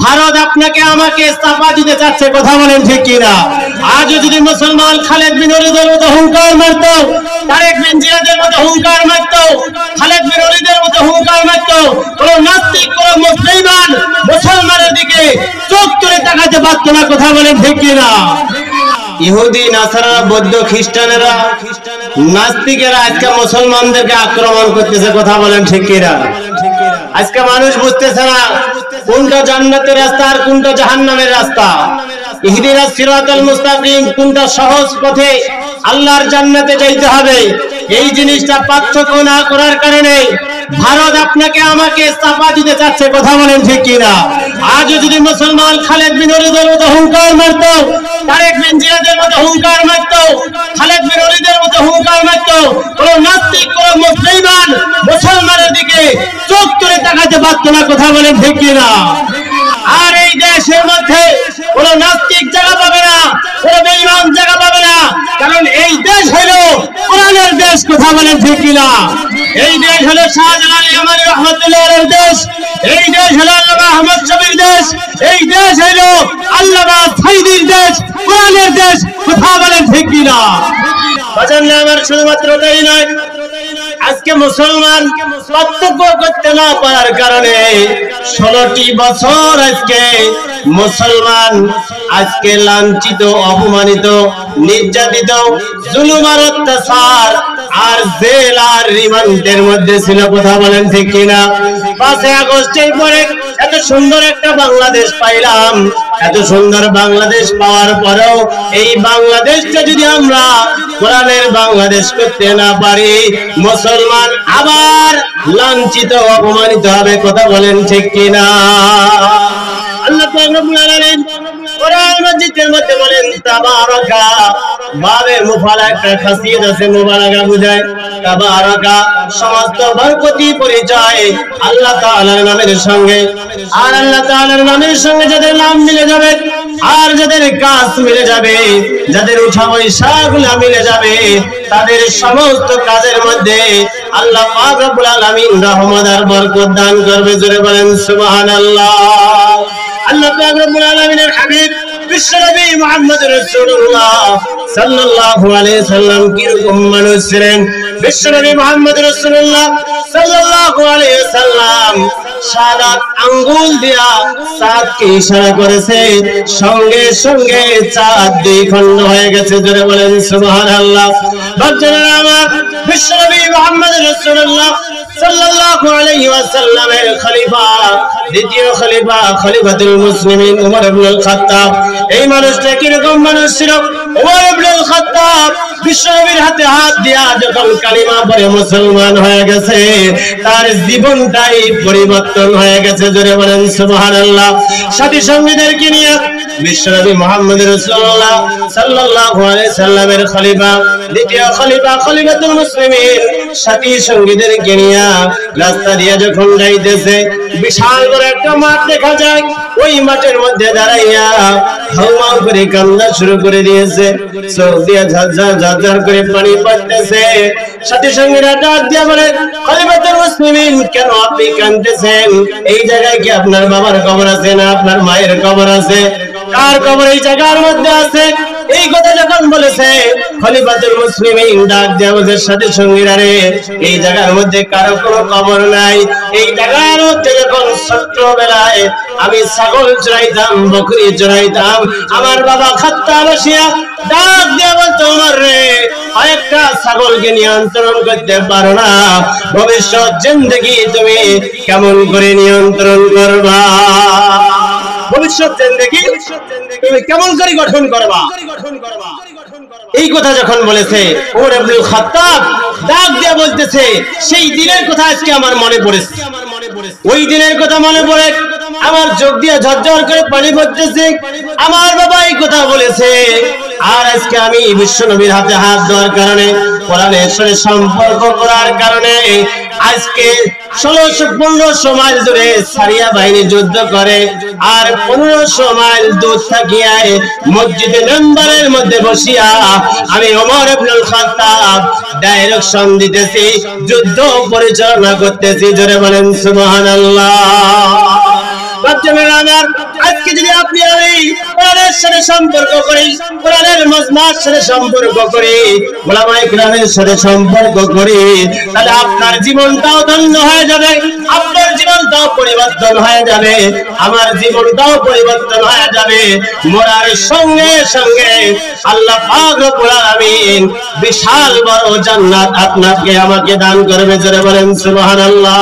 ভারত আপনাকে আমাকে চাপা দিতে চাচ্ছে, কথা বলেন ঠিক কিনা? আজ যদি মুসলমান খালেদ বিন ওলীদের মতো হুঙ্কার মারত, তারেক বিন জিয়াদের মতো হুঙ্কার মারত, খালেদ বিন ওলীদের মতো হুঙ্কার মারত, কোন নাস্তিক কোন মুসলমান মুসলমানের দিকে চোখ তুলে তাকাতে পারত না, কথা বলেন ঠিক কিনা? ইহুদি নাসারা বৌদ্ধ খ্রিস্টানেরা নাস্তিকেরা আজকে মুসলমানদেরকে আক্রমণ করতেছে, কথা বলেন ঠিক কিনা? আজকে মানুষ বুঝতেছে না কোনটা জান্নাতের রাস্তা আর কোনটা জাহান্নামের রাস্তা। ইহদিনাস সিরাতাল মুস্তাকিম, কোনটা সহজ পথে আল্লাহর জান্নাতে যাইতে হবে, এই জিনিসটা পার্থক্য না করার কারণে ভারত আপনাকে আমাকে চাপা দিতে চাচ্ছে, কথা বলেন ঠিক কিনা? আজ যদি মুসলমান খালেদ বিন ওলীদের মতো হুঙ্কার মারত, তারেক বিন জিয়াদের মতো হুঙ্কার মারত, খালেদ বিন ওলীদের মতো হুঙ্কার মারত, কোন নাস্তিক কোন মুসলমান মুসলমানের দিকে চোখ তুলে তাকাতে পারত না, কথা বলেন ঠিক কিনা? আর এই দেশের মধ্যে কোন নাস্তিক জায়গা পাবে না, কোন বেঈমান জায়গা পাবে না, কারণ এই দেশ হলো কোরআনের দেশ, কথা বলেন ঠিক কিনা? এই দেশ হলো শাহজালাল ইয়ামানী রাহমাতুল্লাহর দেশ, এই দেশ হলো আল্লামা আহমদ শফীর দেশ, এই দেশ হলো আল্লামা সাঈদীর দেশ, কোরআনের দেশ, কথা বলেন ঠিক কিনা? বাজান আমার শুধুমাত্র তাই নয়, আজকে মুসলমান পার্থক্য করতে না পারার কারণে 16টি বছর আজকে মুসলমান আজকে লাঞ্ছিত, অপমানিত, নির্যাতিত, জুলুম আর অত্যাচার আর জেল আর রিমান্ডের মধ্যে ছিল, কথা বলেন ঠিক কিনা? 5 আগস্টের পরে এত সুন্দর একটা বাংলাদেশ পাইলাম, এত সুন্দর বাংলাদেশ পাওয়ার পরেও এই বাংলাদেশটা যদি আমরা কোরআনের বাংলাদেশ করতে না পারি, মুসলমান আবার লাঞ্ছিত, অপমানিত হবে, কথা বলেন ঠিক কিনা? আল্লাহ পাক রব্বুল আলামিন কোরআন মাজিদের মধ্যে বলেন তাবারাকা, বাবে মুফালা একটা খাসিয়ত আছে, মুবারাকা বুঝায়। তাবারাকা সমস্ত বরকতি পরিচয় আল্লাহ তাআলার নামের সঙ্গে, আর আল্লাহ তাআলার নামের সঙ্গে যাদের নাম মিলে যাবে আর যাদের কাজ মিলে যাবে, যাদের উঠা বৈশাখগুলো মিলে যাবে, তাদের সমস্ত কাজের মধ্যে আল্লাহ পাক রব্বুল আলামিন রহমত আর বরকত দান করবে। জোরে বলেন সুবহানাল্লাহ। আল্লাহ পাক রব্বুল আলামিনের হাবিব বিশ্বনবী মুহাম্মদ রাসূলুল্লাহ সাল্লাল্লাহু আলাইহি সাল্লাম কিরকম মানুষ ছিলেন? বিশ্বনবী মুহাম্মদ রাসূলুল্লাহ সাল্লাল্লাহু আলাইহি সাল্লাম সাত আঙ্গুল দিয়া চাঁদকে ইশারা করেছে, সঙ্গে সঙ্গে চাঁদ 2 খণ্ড হয়ে গেছে। জোরে বলেন সুবহানাল্লাহ। বাচ্চারা আমার, বিশ্বনবী মুহাম্মদ রাসূলুল্লাহ সাল্লাল্লাহু আলাইহি ওয়াসাল্লামের খলিফা, দ্বিতীয় খলিফা, খলিফাতুল মুসলিমিন ওমর ইবনুল খাত্তাব, এই মানুষটা কিরকম মানুষ ছিল? ওমর ইবনুল খাত্তাব বিশ্বনবীর হাতে হাত দিয়া যখন কালিমা পড়ে মুসলমান হয়ে গেছে, তার জীবনটাই পরিবর্তন হয়ে গেছে। জোরে বলেন সুবহানাল্লাহ। সাথী সঙ্গীদেরকে নিয়ে বিশ্বনবী মুহাম্মদ রাসূলুল্লাহ সাল্লাল্লাহু আলাইহি সাল্লামের খলিফা, দ্বিতীয় খলিফা, খলিফাতুল মুসলিমিন সাথী সঙ্গীদেরকে নিয়ে রাস্তা দিয়ে যখন যাইতেছে, বিশাল বড় একটা মাঠ দেখা যায়। ওই মাঠের মধ্যে দাঁড়াইয়া হাউমাউ করে কান্না শুরু করে দিয়েছে, চোখ দিয়ে ঝরঝর ঝরঝর করে পানি পড়তেছে। সাথী সঙ্গীরা ডাক দিয়া বলে, খলিফাতুল মুসলিমিন, কেন আপনি কাঁদতেছেন? এই জায়গায় কি আপনার বাবার কবর আছে না আপনার মায়ের কবর আছে? কার কবর এই জায়গার মধ্যে আছে? এই কথা যখন বলেছে, খলিফাতুল মুসলিমিন ডাক দিয়া বলে, সাথী সঙ্গীরা রে, এই জায়গার মধ্যে কারো কোনো কবর নাই। এই জায়গার মধ্যে যখন ছোট্টবেলায় আমি ছাগল চড়াইতাম, বকরি চড়াইতাম, আমার বাবা খাত্তা বসিয়া ডাক দিয়া বলতো, ওমর রে, একটা ছাগলকে নিয়ন্ত্রণ করতে পারো না, ভবিষ্যৎ জিন্দেগি তুমি কেমন করে নিয়ন্ত্রণ করবা? ভবিষ্যৎ জিন্দেগি তুমি কেমন করে গঠন করবা? এই কথা যখন বলেছে, ওমর ইবনুল খাত্তাব ডাক দিয়ে বলতেছে, সেই দিনের কথা আজকে আমার মনে পড়েছে। ওই দিনের কথা মনে পড়ে আমার চোখ দিয়ে ঝরঝর করে পানি পড়তেছে। আমার বাবা এই কথা বলেছে, আর আজকে আমি বিশ্বনবীর হাতে হাত দেওয়ার কারণে, কোরআনের সাথে সম্পর্ক করার কারণে আজকে 1600-1500 মাইল দূরে সারিয়া বাহিনী যুদ্ধ করে, আর 1500 মাইল দূর থাকিয়া মসজিদে মেম্বারের মধ্যে বসিয়া আমি ওমর ইবনুল খাত্তাব ডাইরেকশন দিতেছি, যুদ্ধ পরিচালনা করতেছি। জোরে বলেন সুবহানাল্লাহ। বাচ্চারা আমার, আজকে যদি আপনি আমি কোরআনের সাথে সম্পর্ক করি, কোরআনের মজমার সাথে সম্পর্ক করি, ওলামায়ে কিরামের সাথে সম্পর্ক করি, তাহলে আপনার জীবনটাও ধন্য হয়ে যাবে, আপনার জীবনটাও পরিবর্তন হয়ে যাবে, আমার জীবনটাও পরিবর্তন হয়ে যাবে। মরার সঙ্গে সঙ্গে আল্লাহ পাক রব্বুল আলামিন বিশাল বড় জান্নাত আপনাকে আমাকে দান করবে। জোরে বলেন সুবহানাল্লাহ।